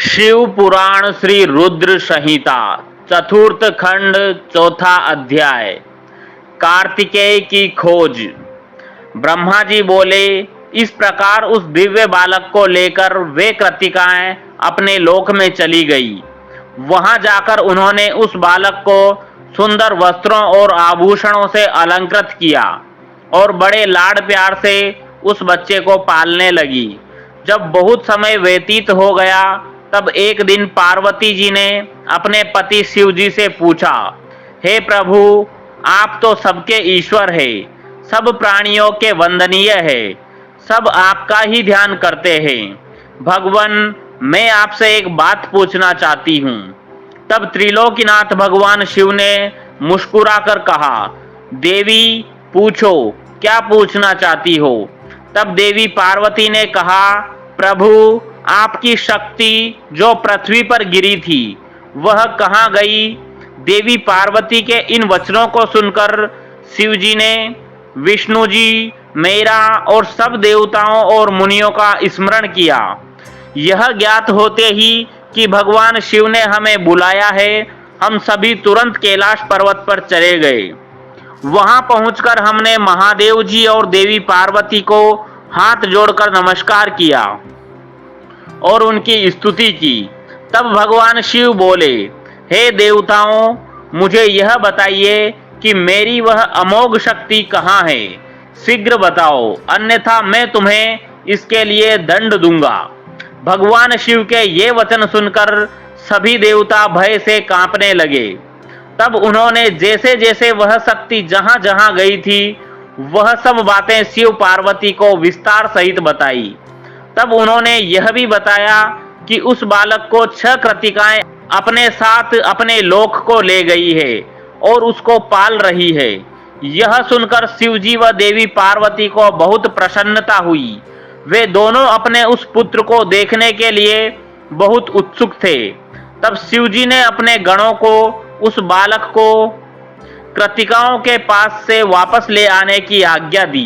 शिव पुराण श्री रुद्र संहिता चतुर्थ खंड चौथा अध्याय। कार्तिकेय की खोज। ब्रह्मा जी बोले, इस प्रकार उस दिव्य बालक को लेकर वे कृतिकाएं अपने लोक में चली गई। वहां जाकर उन्होंने उस बालक को सुंदर वस्त्रों और आभूषणों से अलंकृत किया और बड़े लाड प्यार से उस बच्चे को पालने लगी। जब बहुत समय व्यतीत हो गया, तब एक दिन पार्वती जी ने अपने पति शिव जी से पूछा, हे प्रभु, आप तो सबके ईश्वर है, सब प्राणियों के वंदनीय है, सब आपका ही ध्यान करते हैं। भगवान, मैं आपसे एक बात पूछना चाहती हूँ। तब त्रिलोकीनाथ भगवान शिव ने मुस्कुराकर कहा, देवी पूछो, क्या पूछना चाहती हो। तब देवी पार्वती ने कहा, प्रभु, आपकी शक्ति जो पृथ्वी पर गिरी थी वह कहाँ गई। देवी पार्वती के इन वचनों को सुनकर शिव जी ने विष्णु जी, मेरा और सब देवताओं और मुनियों का स्मरण किया। यह ज्ञात होते ही कि भगवान शिव ने हमें बुलाया है, हम सभी तुरंत कैलाश पर्वत पर चले गए। वहां पहुंचकर हमने महादेव जी और देवी पार्वती को हाथ जोड़कर नमस्कार किया और उनकी स्तुति की। तब भगवान शिव बोले, हे देवताओं, मुझे यह बताइए कि मेरी वह अमोघ शक्ति कहाँ है। शीघ्र बताओ, अन्यथा मैं तुम्हें इसके लिए दंड दूंगा। भगवान शिव के ये वचन सुनकर सभी देवता भय से कांपने लगे। तब उन्होंने जैसे जैसे वह शक्ति जहां जहां गई थी वह सब बातें शिव पार्वती को विस्तार सहित बताई। तब उन्होंने यह भी बताया कि उस बालक को 6 कृतिकाएं अपने साथ अपने लोक को ले गई है और उसको पाल रही है। यह सुनकर शिवजी व देवी पार्वती को बहुत प्रसन्नता हुई। वे दोनों अपने उस पुत्र को देखने के लिए बहुत उत्सुक थे। तब शिवजी ने अपने गणों को उस बालक को कृतिकाओं के पास से वापस ले आने की आज्ञा दी।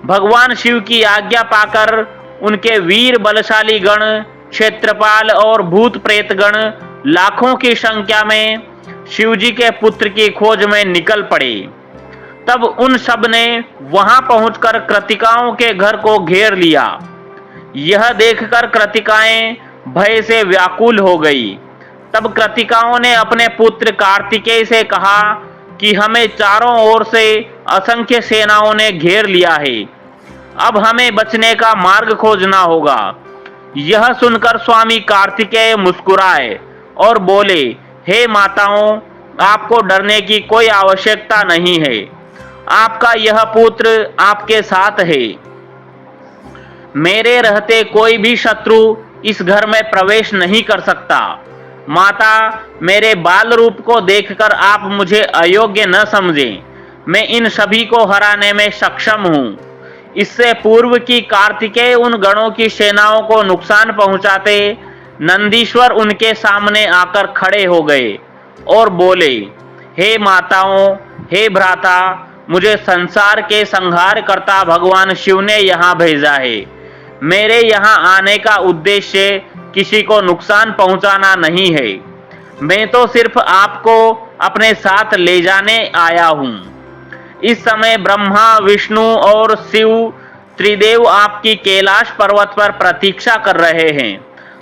भगवान शिव की आज्ञा पाकर उनके वीर बलशाली गण, क्षेत्रपाल और भूत प्रेत गण लाखों की संख्या में शिवजी के पुत्र की खोज में निकल पड़े। तब उन सब ने वहां पहुंचकर कृतिकाओं के घर को घेर लिया। यह देखकर कृतिकाएं भय से व्याकुल हो गई। तब कृतिकाओं ने अपने पुत्र कार्तिकेय से कहा कि हमें चारों ओर से असंख्य सेनाओं ने घेर लिया है, अब हमें बचने का मार्ग खोजना होगा। यह सुनकर स्वामी कार्तिकेय मुस्कुराए और बोले, हे माताओं, आपको डरने की कोई आवश्यकता नहीं है, आपका यह पुत्र आपके साथ है। मेरे रहते कोई भी शत्रु इस घर में प्रवेश नहीं कर सकता। माता, मेरे बाल रूप को देखकर आप मुझे अयोग्य न समझें, मैं इन सभी को हराने में सक्षम हूँ। इससे पूर्व कि कार्तिकेय उन गणों की सेनाओं को नुकसान पहुंचाते, नंदीश्वर उनके सामने आकर खड़े हो गए और बोले, हे माताओं, हे भ्राता, मुझे संसार के संहार करता भगवान शिव ने यहाँ भेजा है। मेरे यहाँ आने का उद्देश्य किसी को नुकसान पहुंचाना नहीं है, मैं तो सिर्फ आपको अपने साथ ले जाने आया हूँ। इस समय ब्रह्मा, विष्णु और शिव त्रिदेव आपकी कैलाश पर्वत पर प्रतीक्षा कर रहे हैं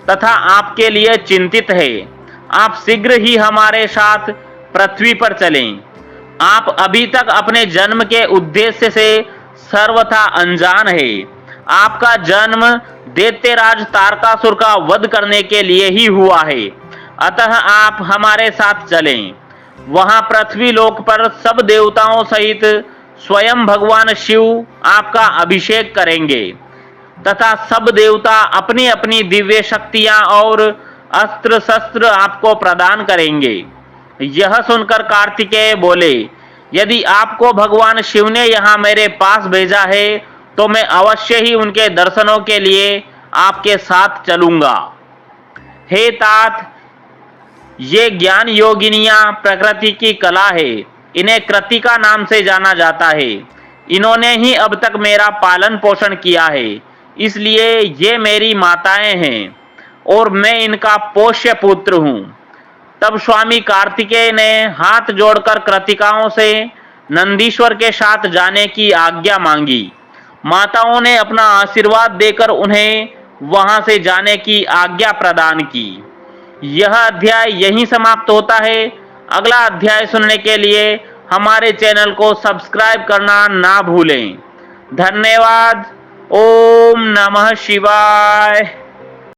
तथा आपके लिए चिंतित है। आप शीघ्र ही हमारे साथ पृथ्वी पर चलें। आप अभी तक अपने जन्म के उद्देश्य से सर्वथा अनजान है। आपका जन्म दैत्यराज तारकासुर का वध करने के लिए ही हुआ है, अतः आप हमारे साथ चलें। वहां पृथ्वी लोक पर सब देवताओं सहित स्वयं भगवान शिव आपका अभिषेक करेंगे तथा सब देवता अपनी अपनी दिव्य शक्तियां और अस्त्र शस्त्र आपको प्रदान करेंगे। यह सुनकर कार्तिकेय बोले, यदि आपको भगवान शिव ने यहाँ मेरे पास भेजा है तो मैं अवश्य ही उनके दर्शनों के लिए आपके साथ चलूंगा। हे तात, ये ज्ञान योगिनियां प्रकृति की कला है, इन्हें कृतिका नाम से जाना जाता है। इन्होंने ही अब तक मेरा पालन पोषण किया है, इसलिए ये मेरी माताएं हैं। और मैं इनका पोष्य पुत्र हूं। तब स्वामी कार्तिकेय ने हाथ जोड़कर कृतिकाओं से नंदीश्वर के साथ जाने की आज्ञा मांगी। माताओं ने अपना आशीर्वाद देकर उन्हें वहां से जाने की आज्ञा प्रदान की। यह अध्याय यहीं समाप्त होता है। अगला अध्याय सुनने के लिए हमारे चैनल को सब्सक्राइब करना ना भूलें। धन्यवाद। ओम नमः शिवाय।